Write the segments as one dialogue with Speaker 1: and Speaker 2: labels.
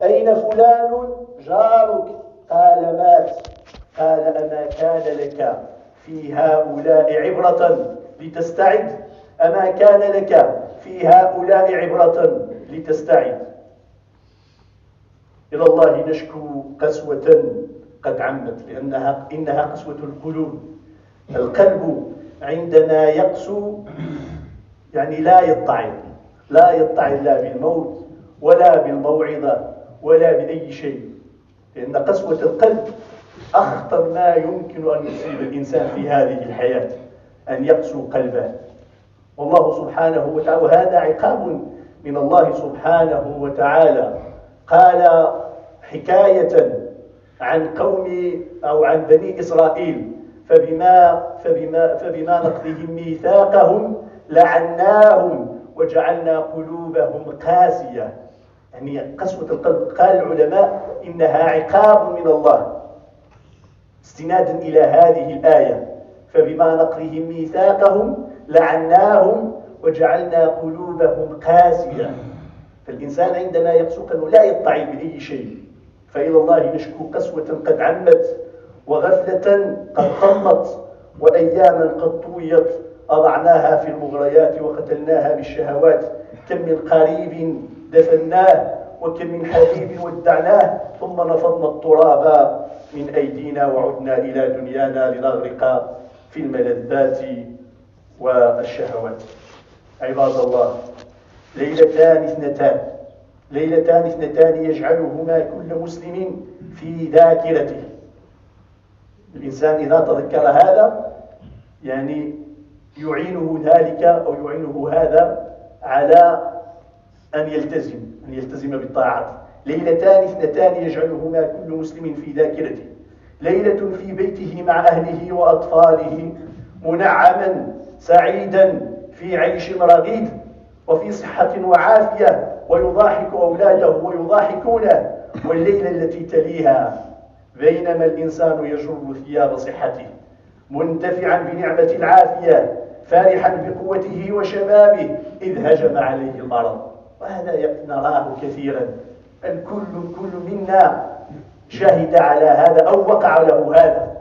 Speaker 1: أين فلان جارك؟ قال مات. قال أما كان لك في هؤلاء عبرة لتستعد؟ أما كان لك في هؤلاء عبرة لتستعد؟ إلى الله نشكو قسوة قد عمت، إنها قسوة القلوب. القلب عندما يقسو يعني لا يتعظ لا بالموت ولا بالموعظة ولا بأي شيء، لأن قسوة القلب أخطر ما يمكن أن يصيب الإنسان في هذه الحياة، أن يقسو قلبه. والله سبحانه وتعالى، وهذا عقاب من الله سبحانه وتعالى، قال حكاية عن قوم أو عن بني إسرائيل: فبما نقضهم ميثاقهم لعناهم وجعلنا قلوبهم قاسية. يعني قسوة القلب، قال العلماء إنها عقاب من الله، استنادا إلى هذه الآية: فبما نقضهم ميثاقهم لعناهم وجعلنا قلوبهم قاسية. فالإنسان عندما يقسو قلبه لا يتعظ بأي شيء. فإلى الله نشكو قسوة قد عمت، وغفلة قد طمت، وأياما قد طويت أضعناها في المغريات وقتلناها بالشهوات. كم من قريب دفناه، وكم من حبيب ودعناه، ثم نفضنا التراب من أيدينا وعدنا إلى دنيانا لنغرق في الملذات والشهوات. عباد الله، ليلتان اثنتان يجعلهما كل مسلم في ذاكرته. الإنسان إذا تذكر هذا يعني يعينه ذلك أو يعينه هذا على أن يلتزم بالطاعات. ليلتان اثنتان يجعلهما كل مسلم في ذاكرته: ليلة في بيته مع أهله وأطفاله منعما سعيدا في عيش رغيد وفي صحة وعافية، ويضاحك أولاده ويضاحكونه. والليلة التي تليها بينما الإنسان يجر ثياب صحته منتفعا بنعمة العافية فرحا بقوته وشبابه، إذ هجم عليه المرض. وهذا نراه كثيرا، الكل منا شهد على هذا أو وقع له هذا.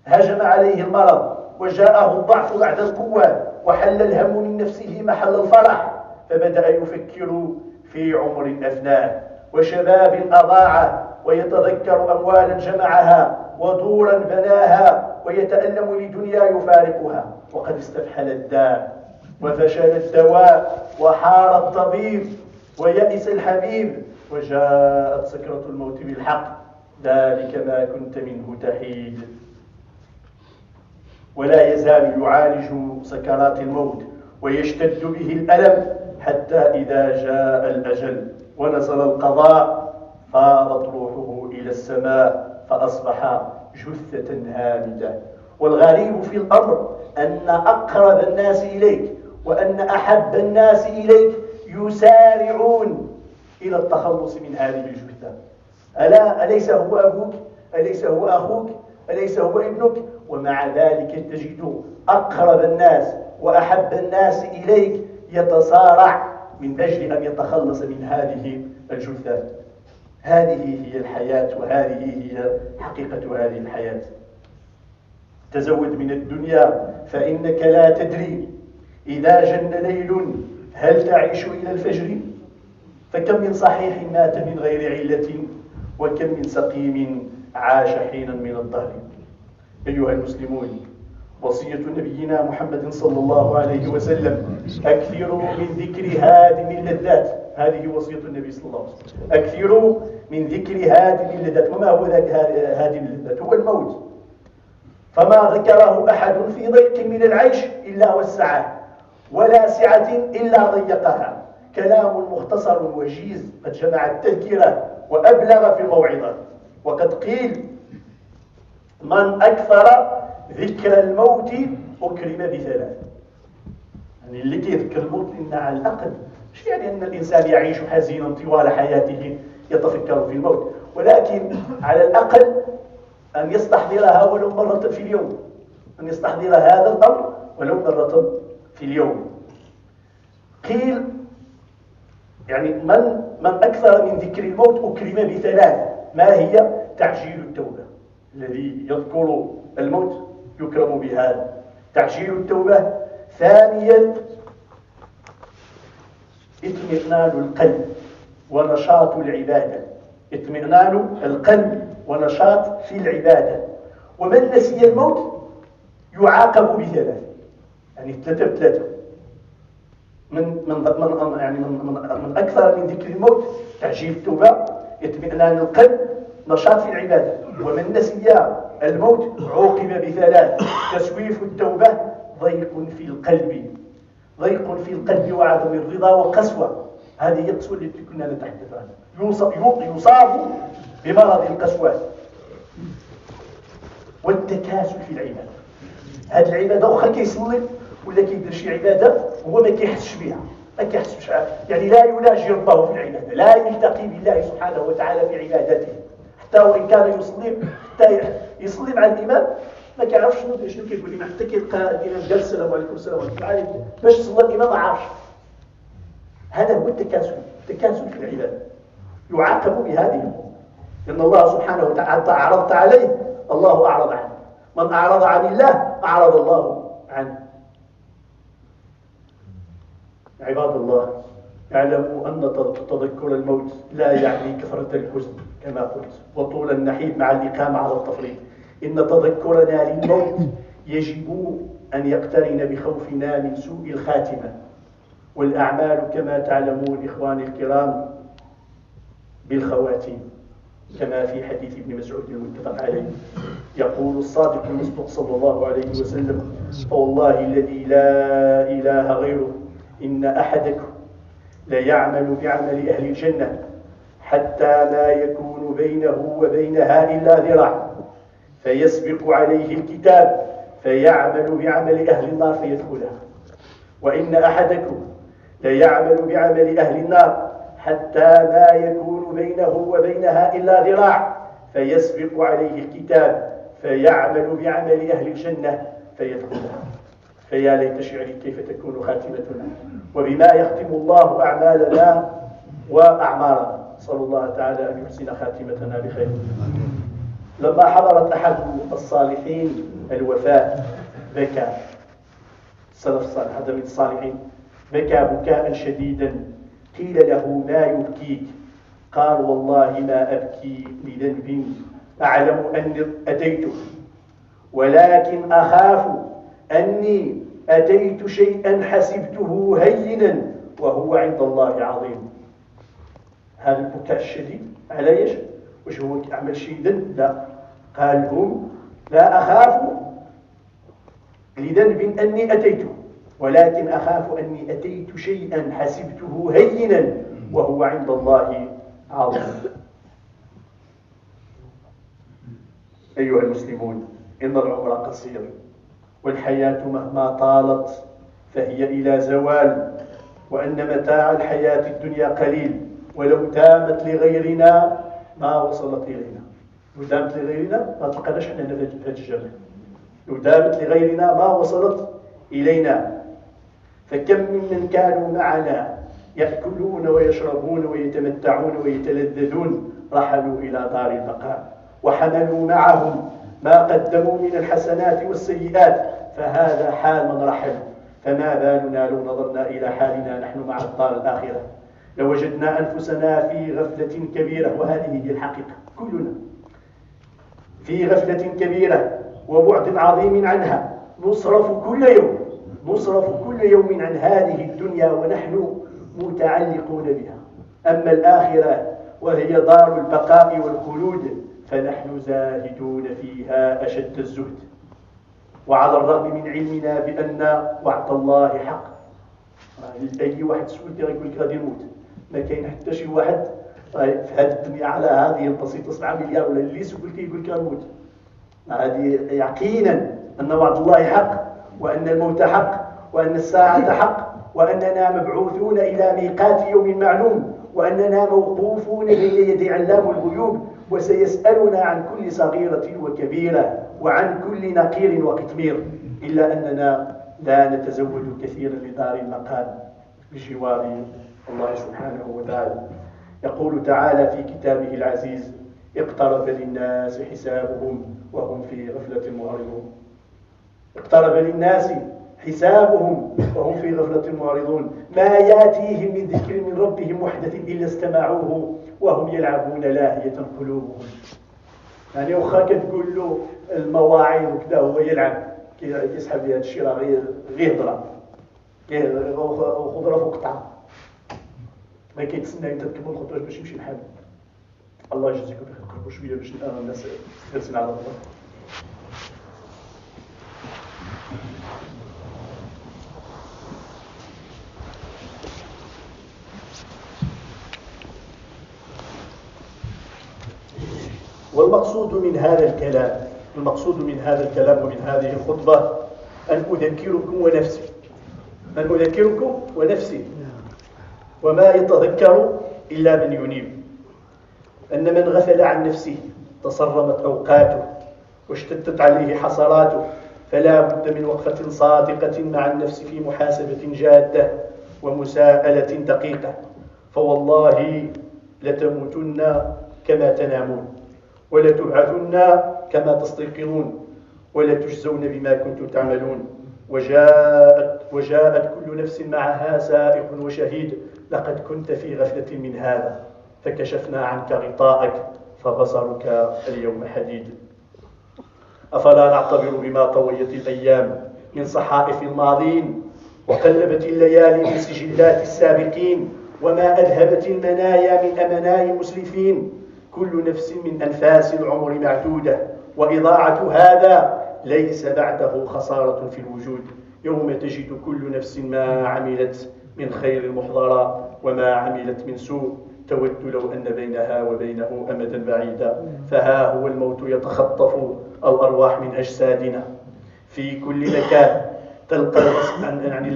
Speaker 1: هجم عليه المرض وجاءه الضعف بعد القوة، وحل الهم من نفسه محل الفرح، فبدأ يفكر في عمر أفناه وشباب أضاعه، ويتذكر أموالا جمعها ودورا بناها، ويتألم لدنيا يفارقها. وقد استفحل الداء وفشل الدواء وحار الطبيب ويأس الحبيب، وجاءت سكرة الموت بالحق، ذلك ما كنت منه تحيد. ولا يزال يعالج سكرات الموت ويشتد به الألم، حتى إذا جاء الأجل ونزل القضاء فاضت روحه إلى السماء، فأصبح جثة هامدة. والغريب في الأمر أن أقرب الناس إليك وأن أحب الناس إليك يسارعون إلى التخلص من هذه الجثة. أليس هو أبوك؟ أليس هو أخوك؟ أليس هو ابنك؟ ومع ذلك تجد أقرب الناس وأحب الناس إليك يتصارع من أجل أن يتخلص من هذه الجثة. هذه هي الحياة، وهذه هي حقيقة هذه الحياة. تزود من الدنيا فإنك لا تدري إذا جن ليل هل تعيش إلى الفجر. فكم من صحيح مات من غير علة، وكم من سقيم عاش حينا من الدهر. أيها المسلمون، وصية نبينا محمد صلى الله عليه وسلم: أكثروا من ذكر هادم اللذات. هذه وصية النبي صلى الله عليه وسلم: أكثروا من ذكر هادم اللذات. وما هو ذاك هادم اللذات؟ هو الموت. فما ذكره أحد في ضيق من العيش إلا وسعه، ولا سعة إلا ضيقها. كلام مختصر وجيز قد جمع التذكرة وأبلغ في الموعظة. وقد قيل: من أكثر ذكر الموت أكرم بثلاث. يعني اللي يذكر الموت، إن على الأقل مش يعني أن الإنسان يعيش حزينا طوال حياته يتفكر في الموت، ولكن على الأقل أن يستحضرها ولو مرة في اليوم، أن يستحضر هذا الأمر ولو مرة في اليوم. قيل يعني من من أكثر من ذكر الموت أكرم بثلاث. ما هي؟ تعجيل التوبة. الذي يذكر الموت يكرم بهذا، تعجيل التوبة. ثانيا اطمئنان القلب ونشاط العبادة، اطمئنان القلب ونشاط في العبادة. ومن نسي الموت يعاقب بثلاث، يعني ثلاثة بثلاثة. من أكثر من ذكر الموت تعجيل التوبة، اطمئنان القلب، نشاط في العبادة. ومن نسي الموت عوقب بثلاث: تسويف التوبة، ضيق في القلب، ضيق في القلب وعدم الرضا وقسوة. هذه هي القسوة التي كنا نتحدث عنها. يصاب بمرض القسوة. والتكاسل في العبادة، هذه العبادة أخرى كيصلي ولا كيدير شي عبادة هو ما كيحسش بها، ما كيحسش، يعني لا يناجي ربه في العبادة، لا يلتقي بالله سبحانه وتعالى في عبادته. حتى وإن كان يصلي، حتى يصلي مع الإمام ما كيعرفش شنو كيقول الإمام، حتى كيلقى الإمام قال السلام عليكم السلام عليكم باش صلى الإمام ما عرفش. هذا هو التكاسل، التكاسل في العبادة. يعاقب بهذه الأمور، لأن الله سبحانه وتعالى أعرضت عليه الله أعرض عنه. من أعرض عن الله أعرض الله عنه. عباد الله، اعلموا أن تذكر الموت لا يعني كثرة الحزن كما قلت وطول النحيب مع الإقامة على التفريط. إن تذكرنا للموت يجب أن يقترن بخوفنا من سوء الخاتمة. والأعمال كما تعلمون إخواني الكرام بالخواتيم، كما في حديث ابن مسعود المتفق عليه. يقول الصادق المصدوق صلى الله عليه وسلم: فوالله الذي لا إله غيره إن أحدكم ليعمل بعمل أهل الجنة حتى ما يكون بينه وبينها إلا ذراع، فيسبق عليه الكتاب فيعمل بعمل أهل النار فيدخلها. وإن أحدكم ليعمل بعمل أهل النار حتى ما يكون بينه وبينها إلا ذراع، فيسبق عليه الكتاب فيعمل بعمل أهل الجنة فيدخلها. فيا ليت شعري كيف تكون خاتمتنا، وبما يختم الله أعمالنا وأعمارنا. صلى الله تعالى أن يحسن خاتمتنا بخير. لما حضرت أحد الصالحين الوفاة بكى، السلف الصالح هذا من الصالحين، بكى بكاء شديدا. قيل له: ما يبكيك؟ قال: والله ما أبكي لذنب أعلم أني أتيته، ولكن أخاف أني أتيت شيئا حسبته هينا وهو عند الله عظيم. هذا البكاء الشديد على ايش؟ واش هو يعمل شيء ذنب؟ لا، قال هم: لا أخاف لذنب أني أتيته، ولكن أخاف أني أتيت شيئا حسبته هينا وهو عند الله عظيم. أيها المسلمون، إن العمر قصير، والحياة مهما طالت فهي إلى زوال، وأن متاع الحياة الدنيا قليل، ولو دامت لغيرنا ما وصلت إلينا. لو دامت لغيرنا ما تلقاناش حنا في هذا الجبل. لو دامت لغيرنا ما وصلت إلينا. فكم ممن كانوا معنا يأكلون ويشربون ويتمتعون ويتلذذون رحلوا إلى دار البقاء، وحملوا معهم ما قدموا من الحسنات والسيئات، فهذا حال من رحل. فما بالنا لو نظرنا إلى حالنا نحن مع الدار الآخرة، لوجدنا أنفسنا في غفلة كبيرة. وهذه هي الحقيقة، كلنا في غفلة كبيرة وبعد عظيم عنها. نصرف كل يوم عن هذه الدنيا ونحن متعلقون بها. أما الآخرة وهي دار البقاء والخلود فنحن زاهدون فيها أشد الزهد. وعلى الرغم من علمنا بأن وعد الله حق، أي واحد سولته يقول لك غادي نموت، ما كاين حتى شي واحد في هذه الدنيا على هذه البسيطة 7 مليار ولا اللي سولته يقول لك غنموت. هذه يقينا أن وعد الله حق، وأن الموت حق، وأن الساعة حق، وأننا مبعوثون إلى ميقات يوم معلوم، وأننا موقوفون بين يدي علام الغيوب، وسيسألنا عن كل صغيرة وكبيرة وعن كل نقير وقتمير، إلا أننا لا نتزود كثيرا لدار المقام بجوار الله سبحانه وتعالى. يقول تعالى في كتابه العزيز: اقترب للناس حسابهم وهم في غفلة معرضون. اقترب للناس حسابهم وهم في غفلة معرضون، ما ياتيهم من ذكر من ربهم محدث إلا استمعوه وهم يلعبون لاهية قلوبهم. يعني واخا كتقول له المواعظ وكذا هو يلعب كيسحب هذا الشيء راه غير هضره، خضره فوق قطعه، ما كيتسنى انت تكمل الخطوه باش يمشي الحال. الله يجزيكم بخير. قربوا شويه باش الناس جالسين على الله. والمقصود من هذا الكلام ومن هذه الخطبة أن أذكركم ونفسي وما يتذكر إلا من ينيب، أن من غفل عن نفسه تصرمت أوقاته واشتدت عليه حسراته، فلا بد من وقفة صادقة مع النفس في محاسبة جادة ومساءلة دقيقة. فوالله لتموتن كما تنامون، ولتبعثن كما تستيقظون، ولتجزون بما كنتم تعملون. وجاءت كل نفس معها سائق وشهيد. لقد كنت في غفلة من هذا فكشفنا عنك غطاءك فبصرك اليوم حديد. أفلا نعتبر بما طويت الأيام من صحائف الماضين، وقلبت الليالي من سجلات السابقين، وما أذهبت المنايا من أمناء المسلفين. كل نفس من أنفاس العمر معدودة، وإضاعة هذا ليس بعده خسارة في الوجود. يوم تجد كل نفس ما عملت من خير محضرا، وما عملت من سوء تود لو أن بينها وبينه أمدا بعيدا. فها هو الموت يتخطف الأرواح من أجسادنا في كل مكان. تلقى يعني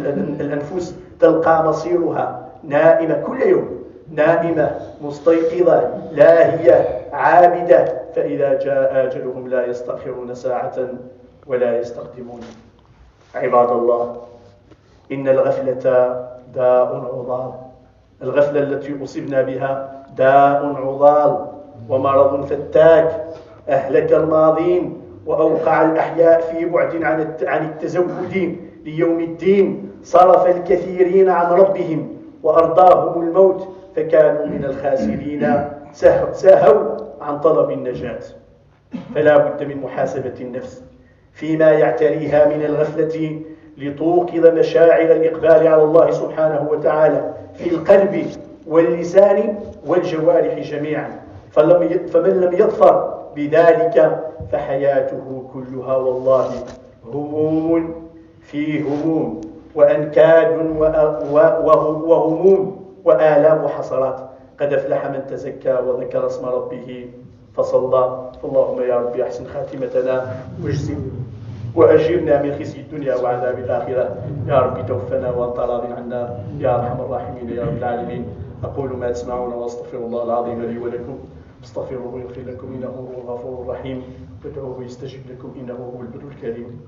Speaker 1: الأنفس تلقى مصيرها نائمة كل يوم، نائمة مستيقظة لاهية عابدة، فإذا جاء أجلهم لا يستأخرون ساعة ولا يستقدمون. عباد الله، إن الغفلة داء عضال. الغفلة التي أصبنا بها داء عضال ومرض فتاك أهلك الماضين وأوقع الأحياء في بعد عن التزود ليوم الدين. صرف الكثيرين عن ربهم وأرضاهم الموت فكانوا من الخاسرين، سهوا عن طلب النجاة. فلا بد من محاسبة النفس فيما يعتريها من الغفلة لتوقظ مشاعر الإقبال على الله سبحانه وتعالى في القلب واللسان والجوارح جميعا. فمن لم يظفر بذلك فحياته كلها والله هموم في هموم، وأنكاد وهموم وآلام وحسرات. قد أفلح من تزكى وذكر اسم ربه فصلى. فاللهم يا رب أحسن خاتمتنا وأجرنا من خزي الدنيا وعذاب الآخرة. يا رب توفنا وأنت راض عنا يا أرحم الراحمين يا رب العالمين. أقول ما تسمعون وأستغفر الله العظيم لي ولكم، استغفروه يغفر لكم إنه هو الغفور الرحيم، وادعوه يستجب لكم إنه هو البر الكريم.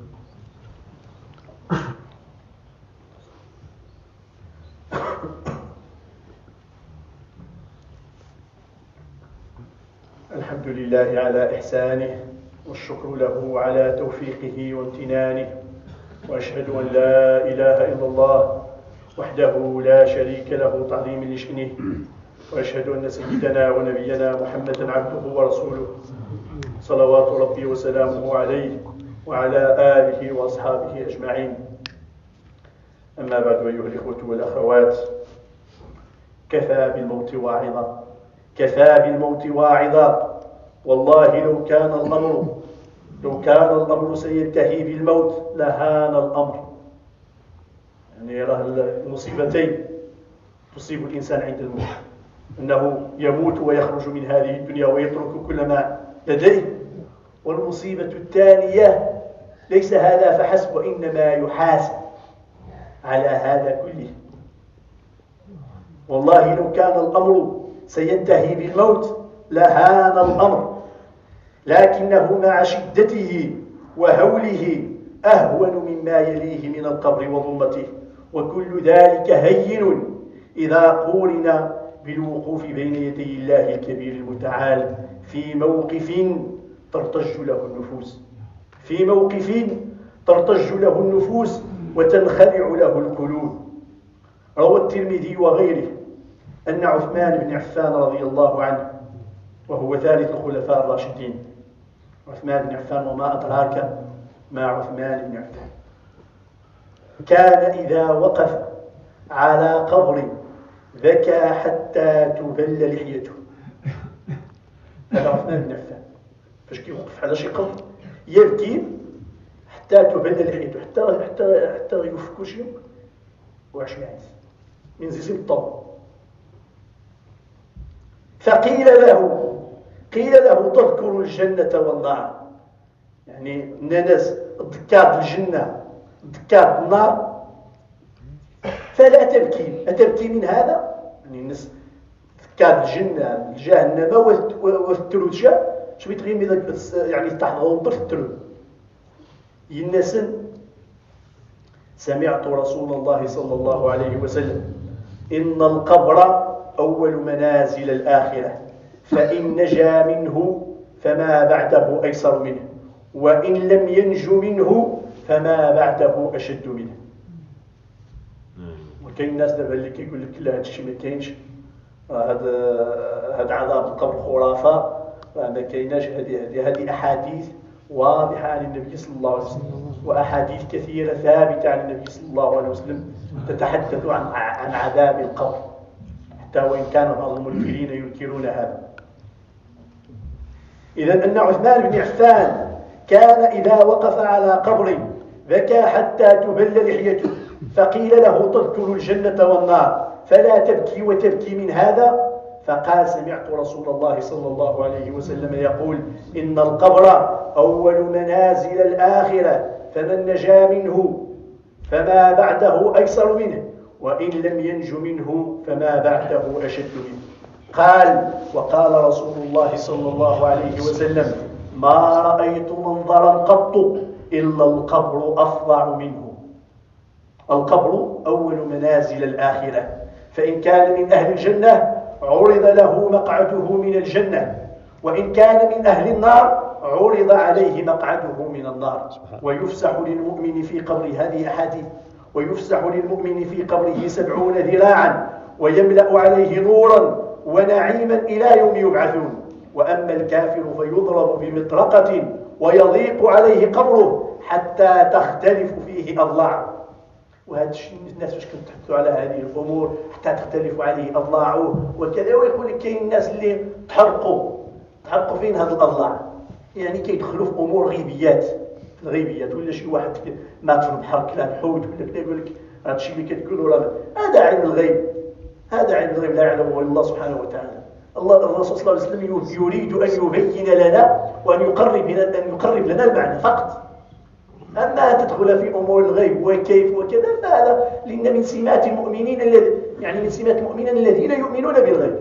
Speaker 1: الحمد لله على إحسانه، والشكر له على توفيقه وامتنانه، وأشهد أن لا إله إلا الله وحده لا شريك له تعظيم لشأنه، وأشهد أن سيدنا ونبينا محمدا عبده ورسوله صلوات ربي وسلامه عليه وعلى آله وأصحابه أجمعين. أما بعد، أيها الإخوة والأخوات، كفى بالموت واعظا. والله لو كان الأمر سينتهي بالموت لهان الأمر. يعني راه المصيبتين تصيب الإنسان عند الموت، أنه يموت ويخرج من هذه الدنيا ويترك كل ما لديه. والمصيبة الثانية ليس هذا فحسب، وإنما يحاسب على هذا كله. والله لو كان الأمر سينتهي بالموت لهان الأمر، لكنه مع شدته وهوله أهون مما يليه من القبر وظلمته، وكل ذلك هين إذا قورن بالوقوف بين يدي الله الكبير المتعال في موقف ترتج له النفوس، في موقف ترتج له النفوس وتنخلع له القلوب. روى الترمذي وغيره أن عثمان بن عفان رضي الله عنه، وهو ثالث الخلفاء الراشدين، عثمان بن عفان وما أدراك ما عثمان بن عفان، كان إذا وقف على قبر بكى حتى تبل لحيته. هذا عثمان بن عفان فاش كيوقف على شي قبر يبكي حتى تبل لحيته، حتى يفك شي واش يعز من زيزم الطب. فقيل له تذكر الجنة والنار، يعني الناس ذكرت الجنة ذكرت النار فلا تبكي، أتبكي من هذا؟ يعني الناس ذكرت الجنة جهنم والثلوج شو بتغيم يعني تحت غوطر الثلوج. الناس سمعت رسول الله صلى الله عليه وسلم إن القبر أول منازل الآخرة، فإن نجا منه فما بعده أيسر منه، وإن لم ينجو منه فما بعده أشد منه. وكاين الناس دابا اللي كيقول لك لا هذا الشيء ما كاينش، هذا عذاب القبر خرافة، ما كايناش. هذه أحاديث واضحة عن النبي صلى الله عليه وسلم، وأحاديث كثيرة ثابتة عن النبي صلى الله عليه وسلم تتحدث عن عذاب القبر، حتى وإن كان بعض المنكرين ينكرون هذا. إذن أن عثمان بن عفان كان إذا وقف على قبر بكى حتى تبل لحيته، فقيل له تذكر الجنة والنار فلا تبكي وتبكي من هذا؟ فقال سمعت رسول الله صلى الله عليه وسلم يقول إن القبر أول منازل الآخرة، فمن نجا منه فما بعده أيسر منه، وإن لم ينج منه فما بعده أشد منه. وقال رسول الله صلى الله عليه وسلم ما رأيت منظرا قط إلا القبر أفظع منه. القبر أول منازل الآخرة، فإن كان من أهل الجنة عرض له مقعده من الجنة، وإن كان من أهل النار عرض عليه مقعده من النار. ويفسح للمؤمن في قبر هذه أحاديث، ويفسح للمؤمن في قبره 70 ذراعا ويملأ عليه نورا ونعيما إلى يوم يبعثون. وأما الكافر فيضرب بمطرقة ويضيق عليه قبره حتى تختلف فيه أضلاعه. وهذا الشيء الناس واش كنتحدثوا على هذه الأمور حتى تختلف عليه أضلاعه وكذا. ويقول لك كاين الناس اللي تحرقوا فين هذه الأضلاع، يعني كيدخلوا في أمور غيبيات، ولا شي واحد مات في البحر كلا حوت ولا كذا يقول لك هذا الشيء اللي كتقولوا راه هذا علم الغيب، لا يعلمه الا الله سبحانه وتعالى. الرسول صلى الله عليه وسلم يريد ان يبين لنا وان يقرب لنا المعنى فقط. اما تدخل في امور الغيب وكيف وكذا فهذا لان من سمات المؤمنين الذين يؤمنون بالغيب.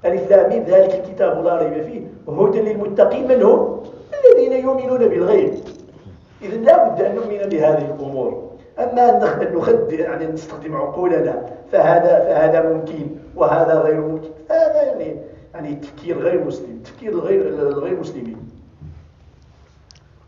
Speaker 1: ألف لام ميم ذلك الكتاب لا ريب فيه وهدى للمتقين من هم الذين يؤمنون بالغيب. إذن لا بد أن نؤمن بهذه الأمور. أما أن يعني نستخدم عقولنا فهذا ممكن وهذا غير ممكن، هذا يعني تفكير غير مسلم، تفكير الغير مسلمين.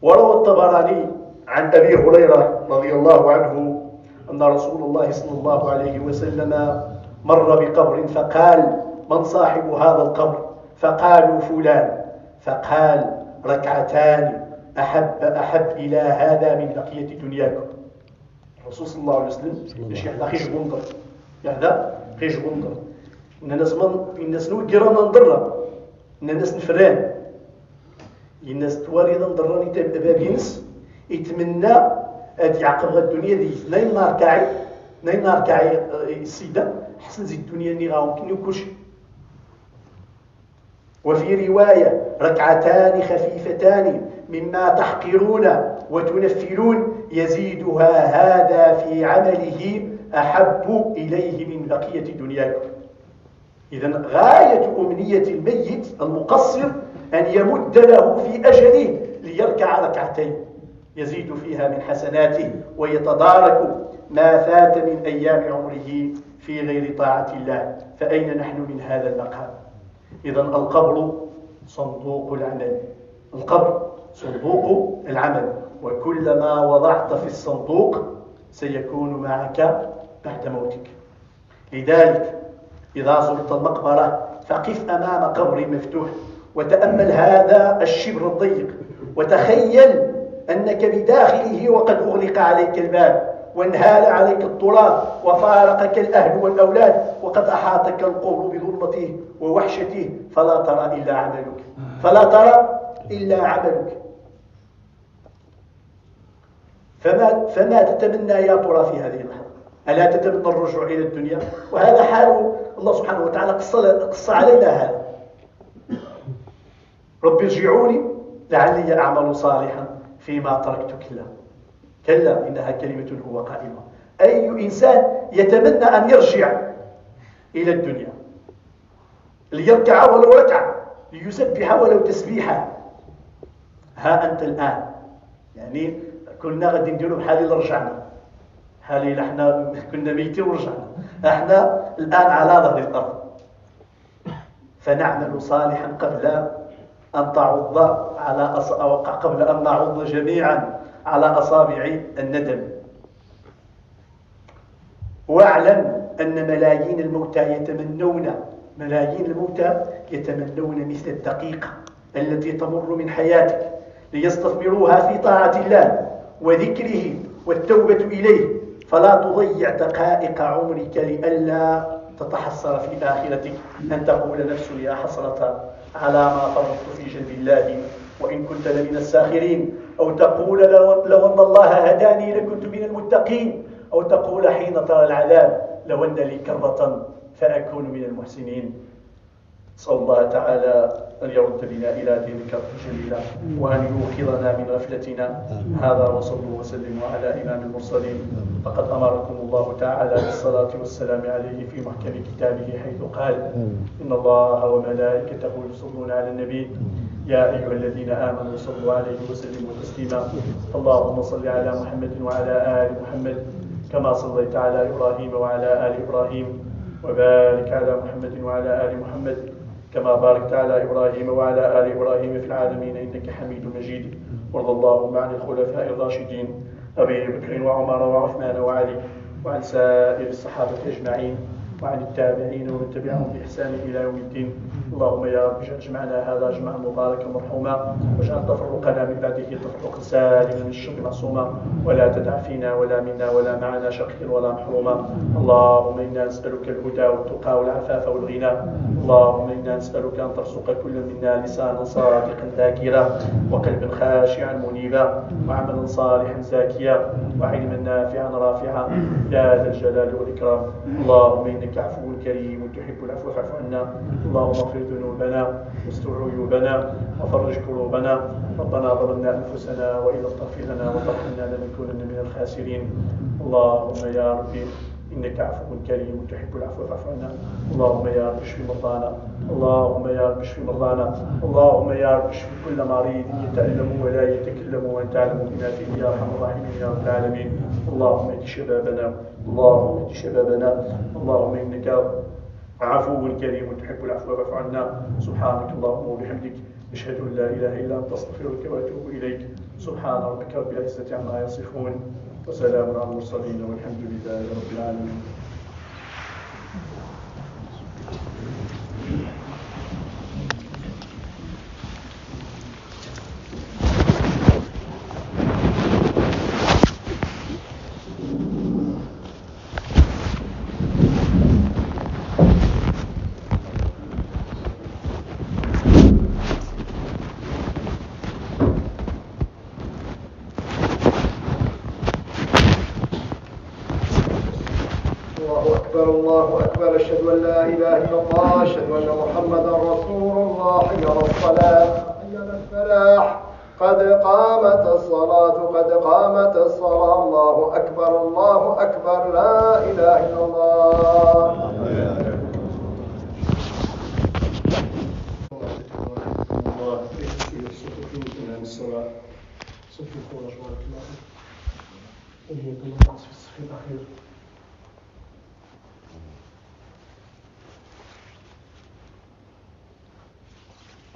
Speaker 1: وروى الطبراني عن أبي هريرة رضي الله عنه أن رسول الله صلى الله عليه وسلم مر بقبر فقال من صاحب هذا القبر؟ فقالوا فلان، فقال ركعتان أحب إلى هذا من بقية دنياكم. الرسول صلى الله عليه وسلم يحدى خيش بنظر الناس نوكرا ننضرة الناس نفران الناس تواريضا نضراني تبقى بينس يتمنى أدي عقب الدنيا دي ناين نار كاعي السيدة حسن زي الدنيا نغاهم كنو كلشي. وفي رواية ركعتان خفيفتان مما تحقرون وتنفلون يزيدها هذا في عمله أحب إليه من بقية دنياكم. إذن غاية أمنية الميت المقصر أن يمد له في أجله ليركع ركعتين يزيد فيها من حسناته ويتدارك ما فات من أيام عمره في غير طاعة الله، فأين نحن من هذا المقام؟ إذن القبر صندوق العمل، القبر صندوق العمل، وكلما وضعت في الصندوق سيكون معك بعد موتك. لذلك إذا زرت المقبرة فقف أمام قبر مفتوح وتأمل هذا الشبر الضيق، وتخيل أنك بداخله وقد أغلق عليك الباب وانهال عليك التراب وفارقك الأهل والأولاد وقد أحاطك القبر بظلمته ووحشته، فلا ترى إلا عملك، فلا ترى إلا عملك. فما تتمنى يا ترى في هذه اللحظة؟ ألا تتمنى الرجوع إلى الدنيا؟ وهذا حال الله سبحانه وتعالى قص علينا هذا: رب ارجعوني لعلي أعمل صالحا فيما تركت كلا إنها كلمة هو قائلها. أي إنسان يتمنى أن يرجع إلى الدنيا ليركع ولو ركعة، ليسبح ولو تسبيحا؟ ها أنت الآن يعني كنا غادي نديروا بحال اللي رجعنا، حالي احنا كنا ميتين ورجعنا، احنا الآن على ظهر الأرض، فنعمل صالحا قبل أن تعض قبل أن نعض جميعا على أصابع الندم. واعلم أن ملايين الموتى يتمنون مثل الدقيقة التي تمر من حياتك ليستثمروها في طاعة الله وذكره والتوبة إليه، فلا تضيع دقائق عمرك لئلا تتحسر في آخرتك أن تقول نفس يا حسرة على ما فرطت في جنب الله وإن كنت لمن الساخرين، أو تقول لو أن الله هداني لكنت من المتقين، أو تقول حين ترى العذاب لو أن لي كرة فأكون من المحسنين. نسأل الله تعالى أن يرد بنا إلى دينك الجليلة وأن يوقظنا من غفلتنا. هذا وصلوا وسلموا على إمام المرسلين، فقد أمركم الله تعالى بالصلاة والسلام عليه في محكم كتابه حيث قال: إن الله وملائكته يصلون على النبي يا أيها الذين آمنوا صلوا عليه وسلموا تسليما. اللهم صل على محمد وعلى آل محمد كما صليت على إبراهيم وعلى آل إبراهيم، وبارك على محمد وعلى آل محمد كما باركت على إبراهيم وعلى آل إبراهيم في العالمين إنك حميد مجيد. وارض اللهم عن الخلفاء الراشدين أبي بكر وعمر وعثمان وعلي وعن سائر الصحابة أجمعين وعن التابعين ومن تبعهم بإحسان إلى يوم الدين. اللهم يا رب اجعل جمعنا هذا جمعا مباركا مرحوما، واجعل تفرقنا من بعده تفرقا سالما من الشر معصوما، ولا تدع فينا ولا منا ولا معنا شقيا ولا محروما. اللهم إنا نسألك الهدى والتقى والعفاف والغنى. اللهم إنا نسألك أن ترزق كل منا لسانا صادقا ذاكرا، وقلبا خاشعا منيبا، وعملا صالحا زاكيا، وعلما نافعا رافعا يا ذا الجلال والإكرام. اللهم إنك عفو كريم تحب العفو فاعف عنا. اللهم اغفر ذنوبنا واستر عيوبنا وفرج كروبنا. ربنا ظلمنا أنفسنا وإن لم تغفر لنا وترحمنا لنكونن من الخاسرين. اللهم يا ربي إنك عفو كريم تحب العفو فاعف عنا. اللهم يا رب اشف مرضانا، اللهم يا رب اشف مرضانا، اللهم يا رب اشف كل مريض يتألم ولا يتكلم وأنت تعلم بما فيه يا أرحم الراحمين يا رب العالمين. اللهم اهد شبابنا، اللهم اهد شبابنا. اللهم إنك عفو كريم تحب العفو فاعف عنا. سبحانك اللهم وبحمدك أشهد أن لا إله إلا أنت أستغفرك وأتوب إليك. سبحان ربك رب العزة عما يصفون وسلام على المرسلين والحمد لله رب العالمين.
Speaker 2: الله أكبر أشهد أن لا إله إلا الله أشهد أن محمدا رسول الله. حي على الصلاة حي على الفلاح قد قامت الصلاة قد قامت الصلاة. الله أكبر الله أكبر لا إله إلا الله.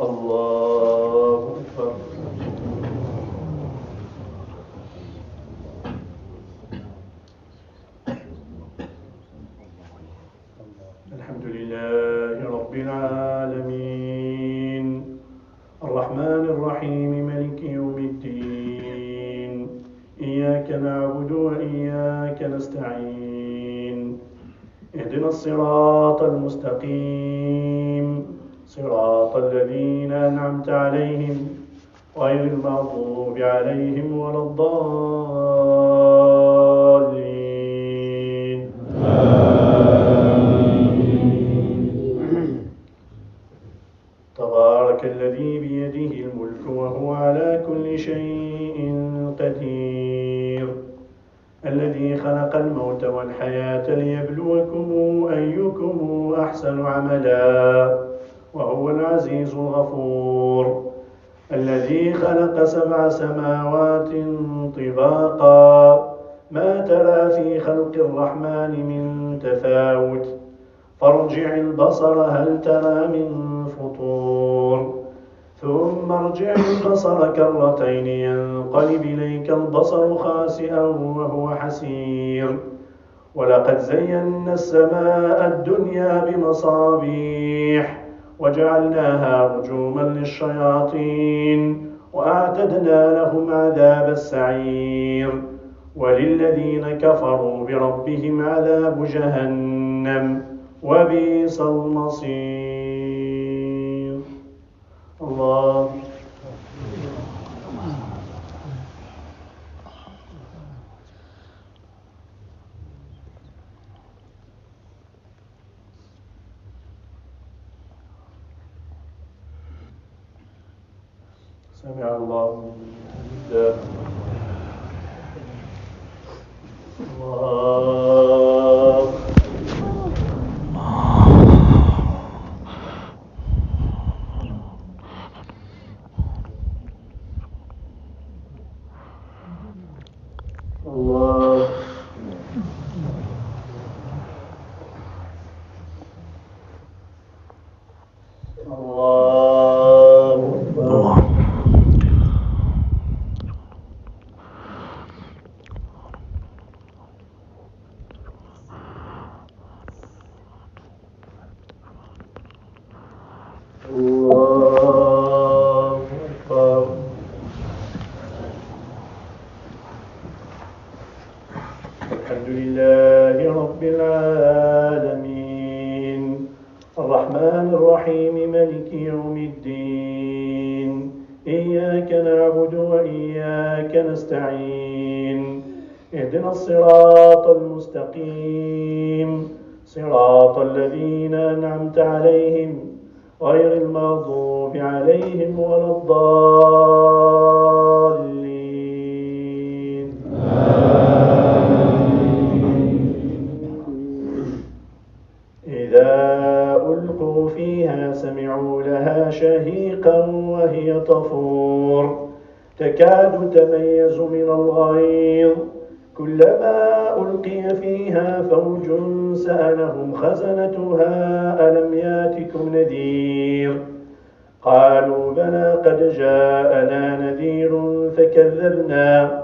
Speaker 1: الله أكبر. الحمد لله رب العالمين الرحمن الرحيم مالك يوم الدين إياك نعبد وإياك نستعين اهدنا الصراط المستقيم صراط الذين أنعمت عليهم غير المغضوب عليهم ولا الضالين. تبارك الذي بيده الملك وهو على كل شيء قدير الذي خلق الموت والحياة ليبلوكم أيكم أحسن عملا وهو العزيز الغفور الذي خلق 7 سماوات طباقا ما ترى في خلق الرحمن من تفاوت فارجع البصر هل ترى من فطور ثم ارجع البصر كرتين ينقلب إليك البصر خاسئا وهو حسير ولقد زينا السماء الدنيا بمصابيح وجعلناها رجوما للشياطين وأعتدنا لهم عذاب السعير وللذين كفروا بربهم عذاب جهنم وبئس المصير. الله سمع الله لمن الله الله الحمد لله رب العالمين الرحمن الرحيم مالك يوم الدين إياك نعبد وإياك نستعين اهدنا الصراط المستقيم صراط الذين أنعمت عليهم غير المغضوب عليهم ولا الضالين. إذا ألقوا فيها سمعوا لها شهيقا وهي تفور تكاد تميز من الغيظ كلما ألقي فيها فوج سألهم خزنتها ألم ياتكم نذير قالوا بلى قد جاءنا نذير فكذبنا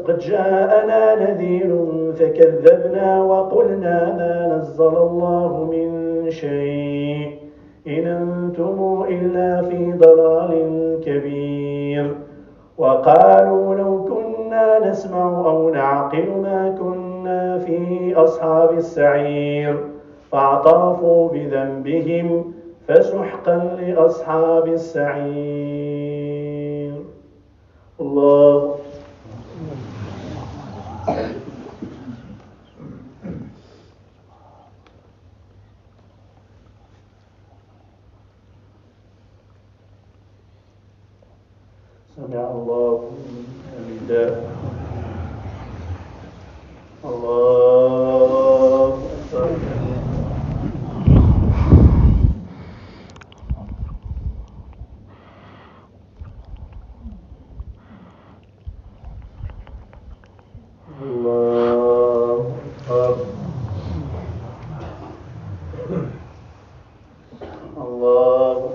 Speaker 1: قد جاءنا نذير فكذبنا وقلنا ما نزل الله من شيء إن أنتم إلا في ضلال كبير وقالوا لو كنا نسمع أو نعقل ما كنا في أصحاب السعير فاعترفوا بذنبهم فسحقا لأصحاب السعير. الله سمع الله حمده. الله أكبر. الله أكبر. الله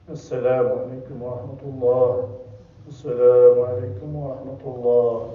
Speaker 1: السلام عليكم ورحمة الله. السلام عليكم ورحمة الله.